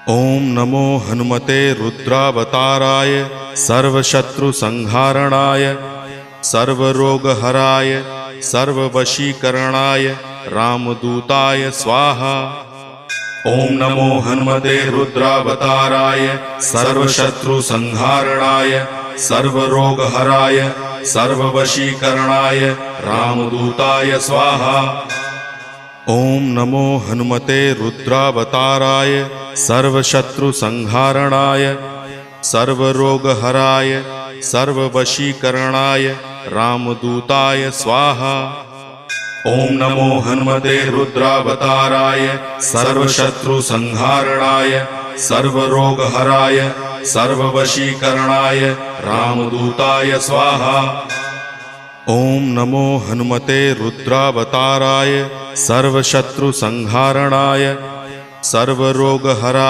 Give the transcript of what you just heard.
ओम नमो हनुमते रुद्रावताराय सर्वशत्रुसंहारणाय सर्वरोगहराय सर्ववशीकरणाय रामदूताय स्वाहा। ओम नमो हनुमते रुद्रावताराय सर्वशत्रुसंहारणाय सर्वरोगहराय सर्ववशीकरणाय रामदूताय स्वाहा। ओम नमो हनुमते रुद्रावताराय सर्वशत्रुसंहारणाय सर्वरोगहराय सर्ववशीकरणाय रामदूताय स्वाहा। ओम नमो हनुमते रुद्रावताराय सर्वशत्रुसंहारणाय सर्वरोगहराय सर्ववशीकरणाय रामदूताय स्वाहा। ओम नमो हनुमते रुद्रावताराय सर्वशत्रुसंहारणाय सर्वरोगहराय